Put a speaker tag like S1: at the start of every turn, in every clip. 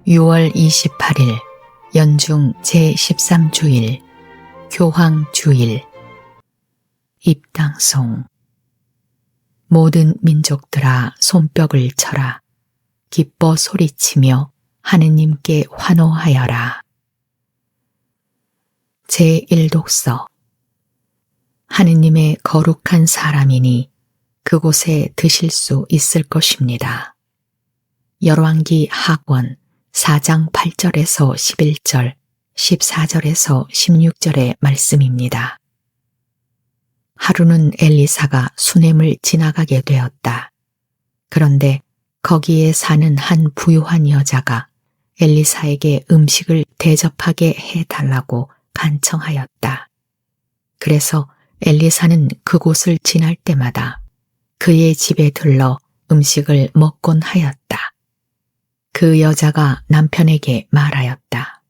S1: 6월 28일 연중 제13주일 교황주일 입당송. 모든 민족들아 손뼉을 쳐라. 기뻐 소리치며 하느님께 환호하여라. 제1독서. 하느님의 거룩한 사람이니 그곳에 드실 수 있을 것입니다. 열왕기 하권 4장 8절에서 11절, 14절에서 16절의 말씀입니다. 하루는 엘리사가 수넴을 지나가게 되었다. 그런데 거기에 사는 한 부유한 여자가 엘리사에게 음식을 대접하게 해달라고 간청하였다. 그래서 엘리사는 그곳을 지날 때마다 그의 집에 들러 음식을 먹곤 하였다. 그 여자가 남편에게 말하였다.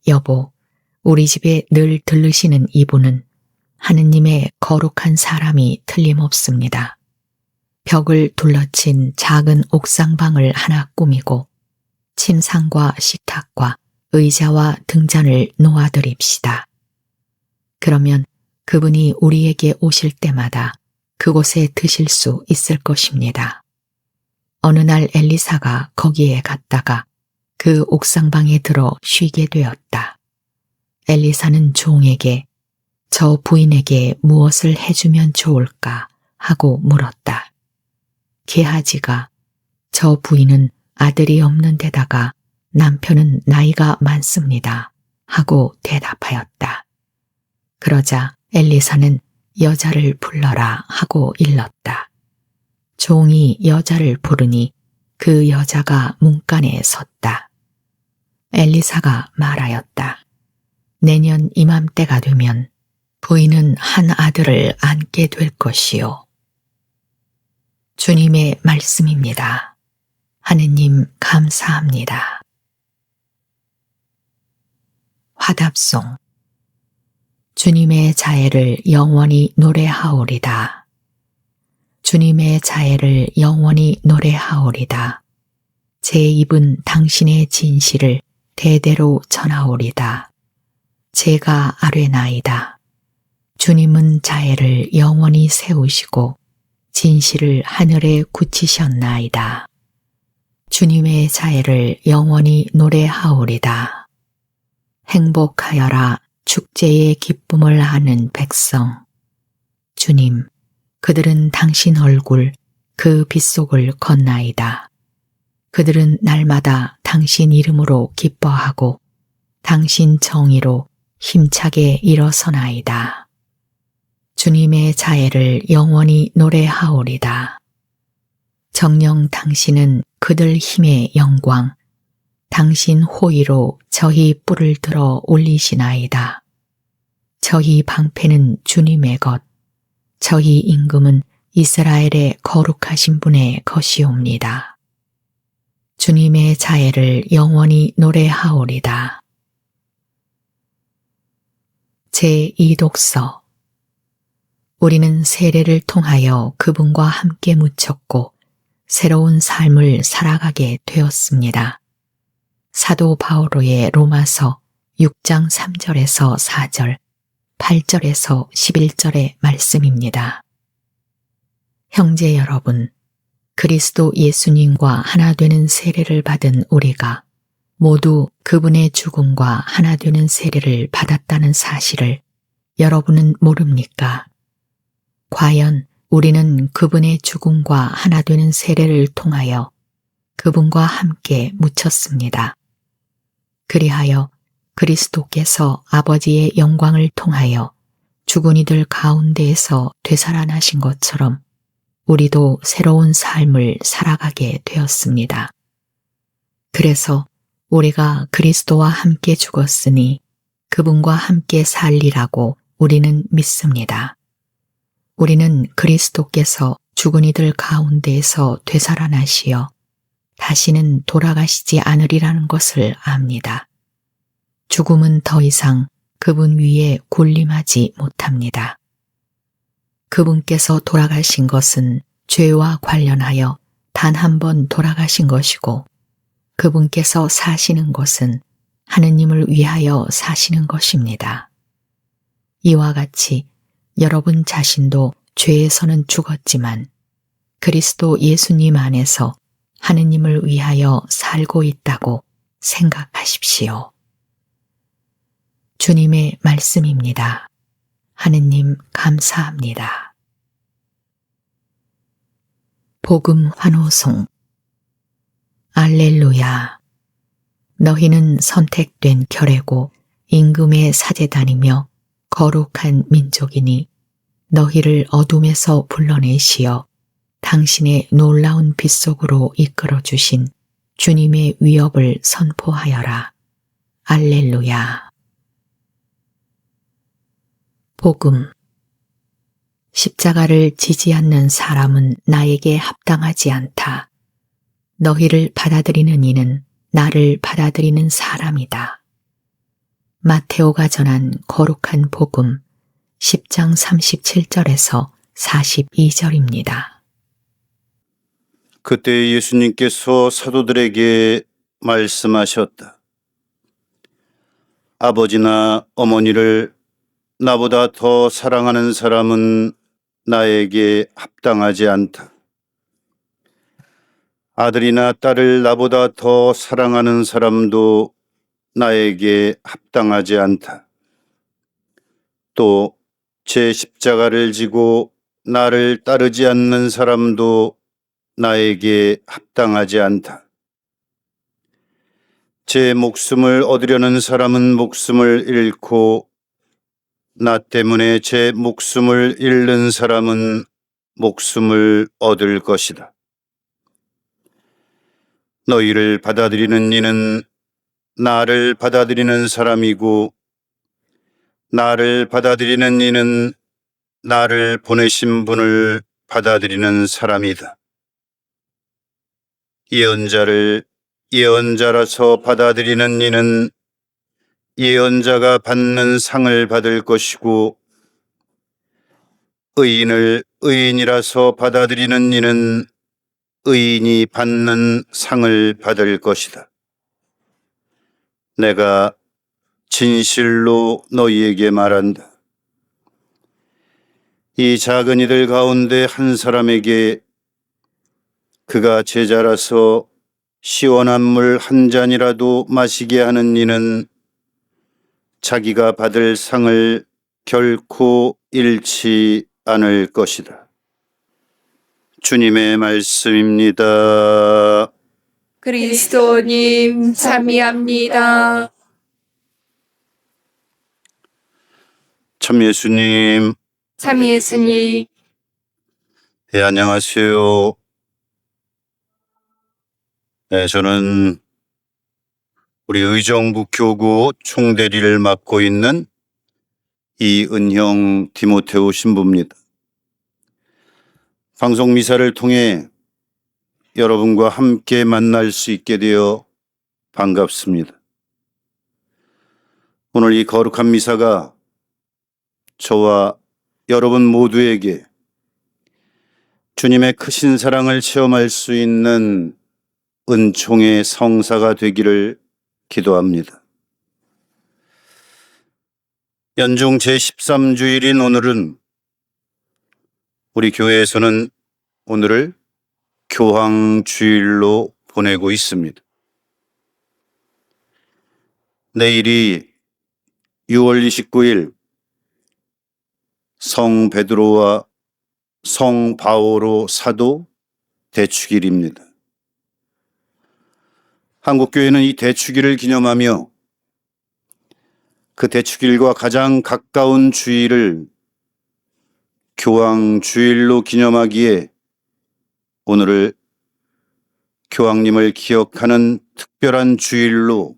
S1: 여보, 우리 집에 늘 들르시는 이분은 하느님의 거룩한 사람이 틀림없습니다. 벽을 둘러친 작은 옥상방을 하나 꾸미고 침상과 식탁과 의자와 등잔을 놓아드립시다. 그러면 그분이 우리에게 오실 때마다 그곳에 드실 수 있을 것입니다. 어느 날 엘리사가 거기에 갔다가 그 옥상방에 들어 쉬게 되었다. 엘리사는 종에게 저 부인에게 무엇을 해주면 좋을까 하고 물었다. 게하지가 저 부인은 아들이 없는 데다가 남편은 나이가 많습니다 하고 대답하였다. 그러자 엘리사는 여자를 불러라 하고 일렀다. 종이 여자를 부르니 그 여자가 문간에 섰다. 엘리사가 말하였다. 내년 이맘때가 되면 부인은 한 아들을 안게 될 것이요. 주님의 말씀입니다. 하느님 감사합니다. 화답송. 주님의 자애를 영원히 노래하오리다. 주님의 자애를 영원히 노래하오리다. 제 입은 당신의 진실을 대대로 전하오리다. 제가 아뢰나이다. 주님은 자애를 영원히 세우시고 진실을 하늘에 굳히셨나이다. 주님의 자애를 영원히 노래하오리다. 행복하여라 축제의 기쁨을 아는 백성. 주님, 그들은 당신 얼굴 그 빗속을 건나이다. 그들은 날마다 당신 이름으로 기뻐하고 당신 정의로 힘차게 일어서나이다. 주님의 자애를 영원히 노래하오리다. 정녕 당신은 그들 힘의 영광, 당신 호의로 저희 뿔을 들어 올리시나이다. 저희 방패는 주님의 것, 저희 임금은 이스라엘의 거룩하신 분의 것이옵니다. 주님의 자애를 영원히 노래하오리다. 제2독서. 우리는 세례를 통하여 그분과 함께 묻혔고 새로운 삶을 살아가게 되었습니다. 사도 바오로의 로마서 6장 3절에서 4절, 8절에서 11절의 말씀입니다. 형제 여러분, 그리스도 예수님과 하나 되는 세례를 받은 우리가 모두 그분의 죽음과 하나 되는 세례를 받았다는 사실을 여러분은 모릅니까? 과연 우리는 그분의 죽음과 하나 되는 세례를 통하여 그분과 함께 묻혔습니다. 그리하여 그리스도께서 아버지의 영광을 통하여 죽은 이들 가운데에서 되살아나신 것처럼 우리도 새로운 삶을 살아가게 되었습니다. 그래서 우리가 그리스도와 함께 죽었으니 그분과 함께 살리라고 우리는 믿습니다. 우리는 그리스도께서 죽은 이들 가운데에서 되살아나시어 다시는 돌아가시지 않으리라는 것을 압니다. 죽음은 더 이상 그분 위에 군림하지 못합니다. 그분께서 돌아가신 것은 죄와 관련하여 단 한 번 돌아가신 것이고 그분께서 사시는 곳은 하느님을 위하여 사시는 것입니다. 이와 같이 여러분 자신도 죄에서는 죽었지만 그리스도 예수님 안에서 하느님을 위하여 살고 있다고 생각하십시오. 주님의 말씀입니다. 하느님 감사합니다. 복음 환호송. 알렐루야. 너희는 선택된 결례고 임금의 사제단이며 거룩한 민족이니 너희를 어둠에서 불러내시어 당신의 놀라운 빛 속으로 이끌어 주신 주님의 위업을 선포하여라. 알렐루야. 복음. 십자가를 지지 않는 사람은 나에게 합당하지 않다. 너희를 받아들이는 이는 나를 받아들이는 사람이다. 마테오가 전한 거룩한 복음 10장 37절에서 42절입니다.
S2: 그때 예수님께서 사도들에게 말씀하셨다. 아버지나 어머니를 나보다 더 사랑하는 사람은 나에게 합당하지 않다. 아들이나 딸을 나보다 더 사랑하는 사람도 나에게 합당하지 않다. 또 제 십자가를 지고 나를 따르지 않는 사람도 나에게 합당하지 않다. 제 목숨을 얻으려는 사람은 목숨을 잃고 나 때문에 제 목숨을 잃는 사람은 목숨을 얻을 것이다. 너희를 받아들이는 이는 나를 받아들이는 사람이고 나를 받아들이는 이는 나를 보내신 분을 받아들이는 사람이다. 예언자를 예언자라서 받아들이는 이는 예언자가 받는 상을 받을 것이고 의인을 의인이라서 받아들이는 이는 의인이 받는 상을 받을 것이다. 내가 진실로 너희에게 말한다. 이 작은 이들 가운데 한 사람에게 그가 제자라서 시원한 물 한 잔이라도 마시게 하는 이는 자기가 받을 상을 결코 잃지 않을 것이다. 주님의 말씀입니다.
S3: 그리스도님 참여합니다.
S2: 참 예수님,
S3: 참 예수님,
S2: 네, 안녕하세요. 네, 저는 우리 의정부 교구 총대리를 맡고 있는 이은형 디모테오 신부입니다. 방송 미사를 통해 여러분과 함께 만날 수 있게 되어 반갑습니다. 오늘 이 거룩한 미사가 저와 여러분 모두에게 주님의 크신 사랑을 체험할 수 있는 은총의 성사가 되기를 기도합니다. 연중 제13주일인 오늘은 우리 교회에서는 오늘을 교황주일로 보내고 있습니다. 내일이 6월 29일 성 베드로와 성 바오로 사도 대축일입니다. 한국교회는 이 대축일을 기념하며 그 대축일과 가장 가까운 주일을 교황주일로 기념하기에 오늘을 교황님을 기억하는 특별한 주일로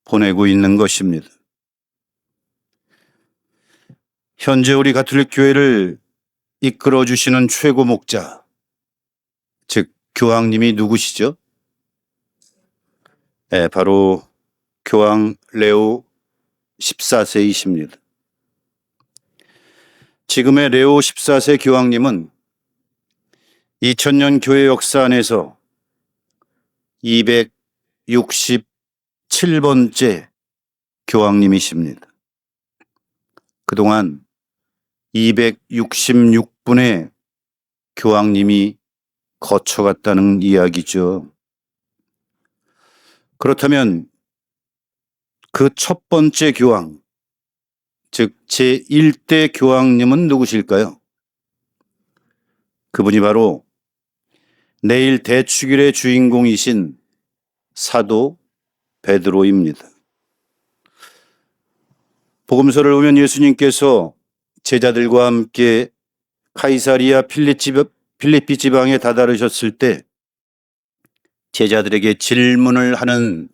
S2: 보내고 있는 것입니다. 현재 우리 가톨릭 교회를 이끌어 주시는 최고 목자, 즉 교황님이 누구시죠? 네, 바로 교황 레오 14세이십니다. 지금의 레오 14세 교황님은 2000년 교회 역사 안에서 267번째 교황님이십니다. 그동안 266분의 교황님이 거쳐갔다는 이야기죠. 그렇다면 그 첫 번째 교황, 즉 제1대 교황님은 누구실까요? 그분이 바로 내일 대축일의 주인공이신 사도 베드로입니다. 복음서를 보면 예수님께서 제자들과 함께 카이사리아 필리피 지방에 다다르셨을 때 제자들에게 질문을 하는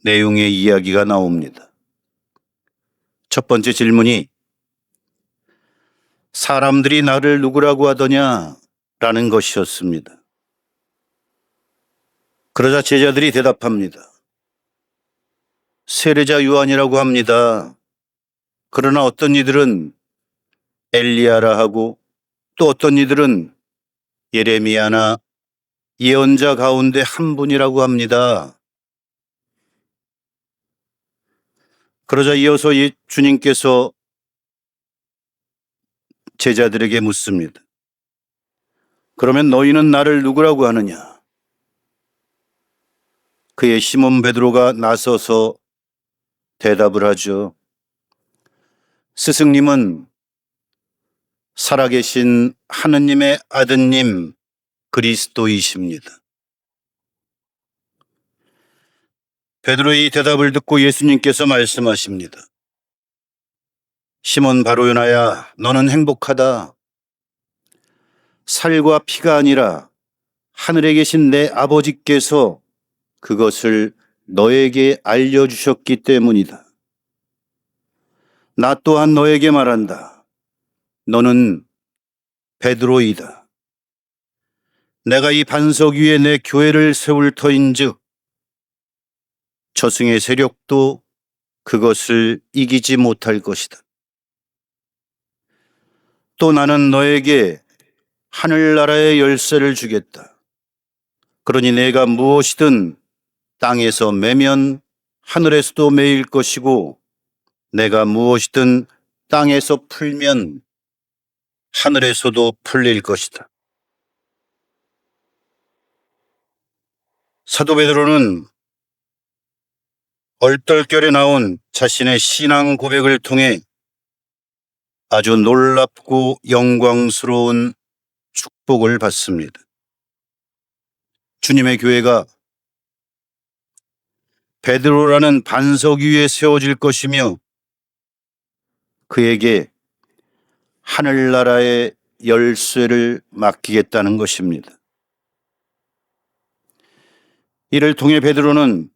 S2: 내용의 이야기가 나옵니다. 첫 번째 질문이 사람들이 나를 누구라고 하더냐? 라는 것이었습니다. 그러자 제자들이 대답합니다. 세례자 요한이라고 합니다. 그러나 어떤 이들은 엘리야라 하고 또 어떤 이들은 예레미야나 예언자 가운데 한 분이라고 합니다. 그러자 이어서 주님께서 제자들에게 묻습니다. 그러면 너희는 나를 누구라고 하느냐? 그의 시몬 베드로가 나서서 대답을 하죠. 스승님은 살아계신 하느님의 아드님 그리스도이십니다. 베드로의 대답을 듣고 예수님께서 말씀하십니다. 시몬 바로요나야, 너는 행복하다. 살과 피가 아니라 하늘에 계신 내 아버지께서 그것을 너에게 알려주셨기 때문이다. 나 또한 너에게 말한다. 너는 베드로이다. 내가 이 반석 위에 내 교회를 세울 터인즉 저승의 세력도 그것을 이기지 못할 것이다. 또 나는 너에게 하늘나라의 열쇠를 주겠다. 그러니 내가 무엇이든 땅에서 매면 하늘에서도 매일 것이고 내가 무엇이든 땅에서 풀면 하늘에서도 풀릴 것이다. 사도 베드로는 얼떨결에 나온 자신의 신앙 고백을 통해 아주 놀랍고 영광스러운 축복을 받습니다. 주님의 교회가 베드로라는 반석 위에 세워질 것이며 그에게 하늘나라의 열쇠를 맡기겠다는 것입니다. 이를 통해 베드로는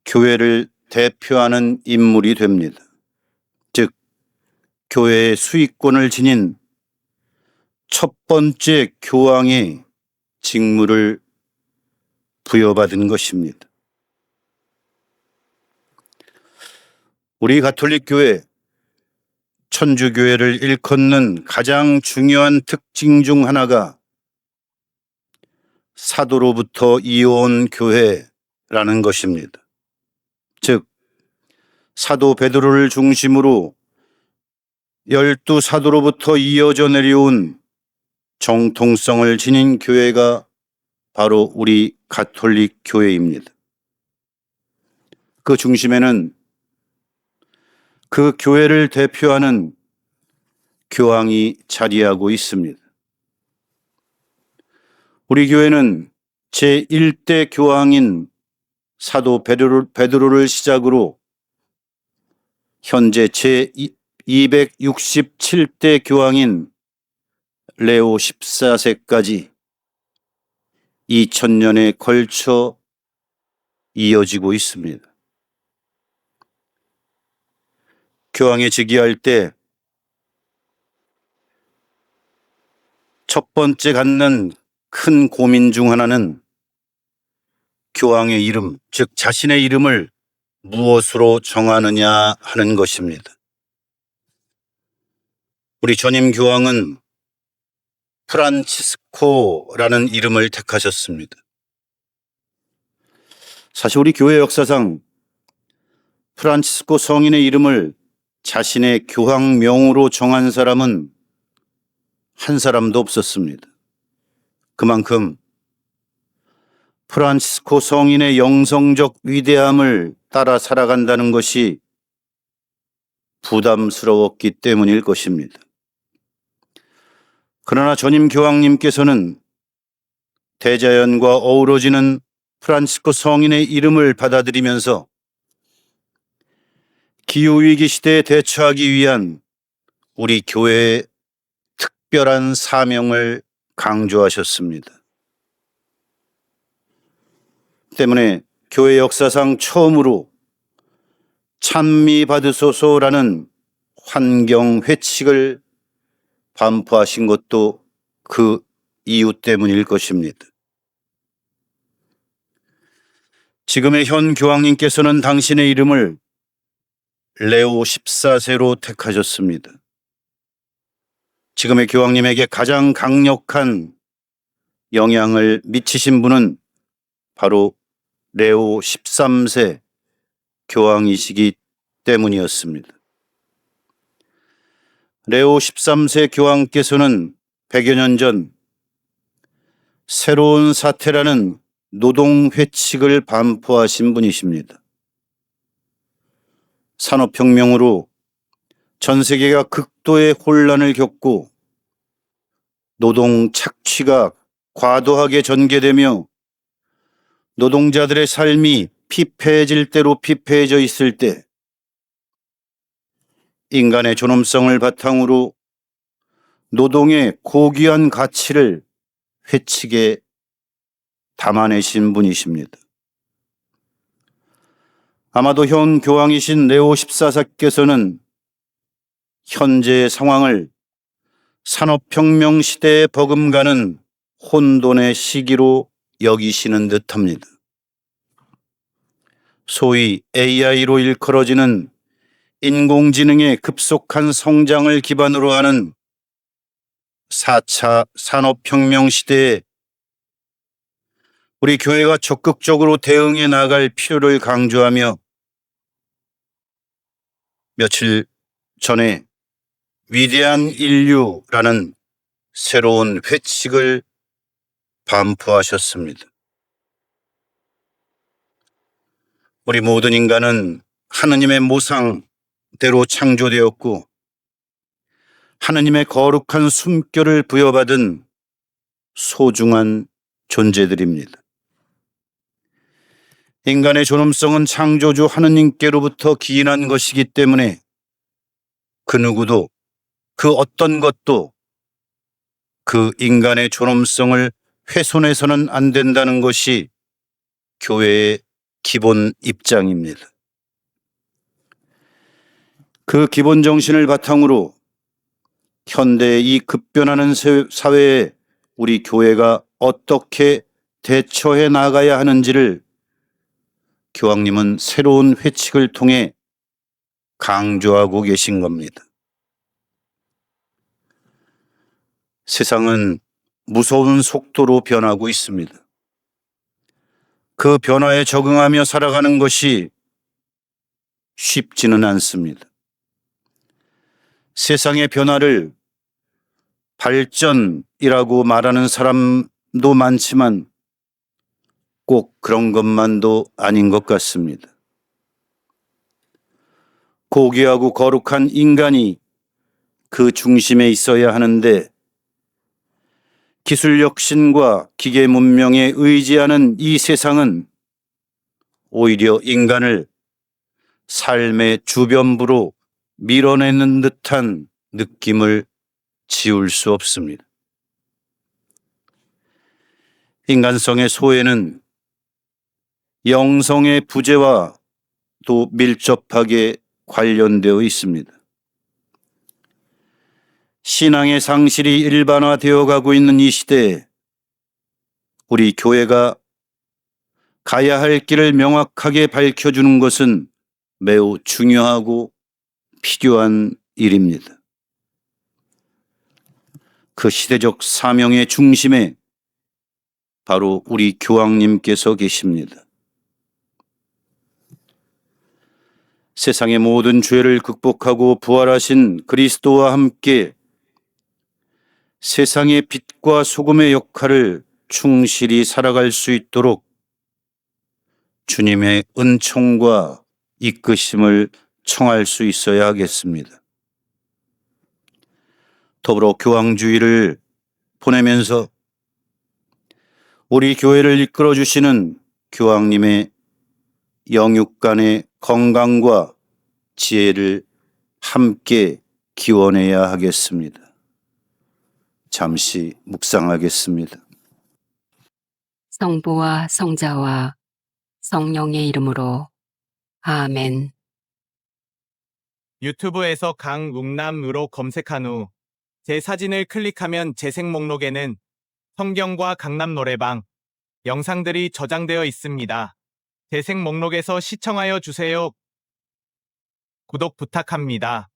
S2: 교회를 대표하는 인물이 됩니다. 즉, 교회의 수익권을 지닌 첫 번째 교황의 직무를 부여받은 것입니다. 우리 가톨릭 교회, 천주교회를 일컫는 가장 중요한 특징 중 하나가 사도로부터 이어온 교회라는 것입니다. 즉, 사도 베드로를 중심으로 12사도로부터 이어져 내려온 정통성을 지닌 교회가 바로 우리 가톨릭 교회입니다. 그 중심에는 그 교회를 대표하는 교황이 자리하고 있습니다. 우리 교회는 제1대 교황인 사도 베드로를 시작으로 현재 제267대 교황인 레오 14세까지 2000년에 걸쳐 이어지고 있습니다. 교황에 즉위할 때 첫 번째 갖는 큰 고민 중 하나는 교황의 이름, 즉 자신의 이름을 무엇으로 정하느냐 하는 것입니다. 우리 전임 교황은 프란치스코라는 이름을 택하셨습니다. 사실 우리 교회 역사상 프란치스코 성인의 이름을 자신의 교황명으로 정한 사람은 한 사람도 없었습니다. 그만큼 프란치스코 성인의 영성적 위대함을 따라 살아간다는 것이 부담스러웠기 때문일 것입니다. 그러나 전임 교황님께서는 대자연과 어우러지는 프란치스코 성인의 이름을 받아들이면서 기후위기 시대에 대처하기 위한 우리 교회의 특별한 사명을 강조하셨습니다. 때문에 교회 역사상 처음으로 찬미 받으소서라는 환경 회칙을 반포하신 것도 그 이유 때문일 것입니다. 지금의 현 교황님께서는 당신의 이름을 레오 14세로 택하셨습니다. 지금의 교황님에게 가장 강력한 영향을 미치신 분은 바로 레오 13세 교황이시기 때문이었습니다. 레오 13세 교황께서는 100여 년 전 새로운 사태라는 노동회칙을 반포하신 분이십니다. 산업혁명으로 전 세계가 극도의 혼란을 겪고 노동 착취가 과도하게 전개되며 노동자들의 삶이 피폐해질 대로 피폐해져 있을 때 인간의 존엄성을 바탕으로 노동의 고귀한 가치를 회칙에 담아내신 분이십니다. 아마도 현 교황이신 레오 14세께서는 현재의 상황을 산업혁명 시대에 버금가는 혼돈의 시기로 여기시는 듯합니다. 소위 AI로 일컬어지는 인공지능의 급속한 성장을 기반으로 하는 4차 산업혁명 시대에 우리 교회가 적극적으로 대응해 나갈 필요를 강조하며 며칠 전에 위대한 인류라는 새로운 회칙을 반포하셨습니다. 우리 모든 인간은 하느님의 모상대로 창조되었고 하느님의 거룩한 숨결을 부여받은 소중한 존재들입니다. 인간의 존엄성은 창조주 하느님께로부터 기인한 것이기 때문에 그 누구도 그 어떤 것도 그 인간의 존엄성을 훼손해서는 안 된다는 것이 교회의 기본 입장입니다. 그 기본 정신을 바탕으로 현대의 이 급변하는 사회에 우리 교회가 어떻게 대처해 나가야 하는지를 교황님은 새로운 회칙을 통해 강조하고 계신 겁니다. 세상은 무서운 속도로 변하고 있습니다. 그 변화에 적응하며 살아가는 것이 쉽지는 않습니다. 세상의 변화를 발전이라고 말하는 사람도 많지만 꼭 그런 것만도 아닌 것 같습니다. 고귀하고 거룩한 인간이 그 중심에 있어야 하는데 기술 혁신과 기계 문명에 의지하는 이 세상은 오히려 인간을 삶의 주변부로 밀어내는 듯한 느낌을 지울 수 없습니다. 인간성의 소외는 영성의 부재와 또 밀접하게 관련되어 있습니다. 신앙의 상실이 일반화되어 가고 있는 이 시대에 우리 교회가 가야 할 길을 명확하게 밝혀주는 것은 매우 중요하고 필요한 일입니다. 그 시대적 사명의 중심에 바로 우리 교황님께서 계십니다. 세상의 모든 죄를 극복하고 부활하신 그리스도와 함께 세상의 빛과 소금의 역할을 충실히 살아갈 수 있도록 주님의 은총과 이끄심을 청할 수 있어야 하겠습니다. 더불어 교황주의를 보내면서 우리 교회를 이끌어 주시는 교황님의 영육간의 건강과 지혜를 함께 기원해야 하겠습니다. 잠시 묵상하겠습니다.
S4: 성부와 성자와 성령의 이름으로 아멘.
S5: 유튜브에서 강웅남으로 검색한 후 제 사진을 클릭하면 재생 목록에는 성경과 강남 노래방 영상들이 저장되어 있습니다. 재생 목록에서 시청하여 주세요. 구독 부탁합니다.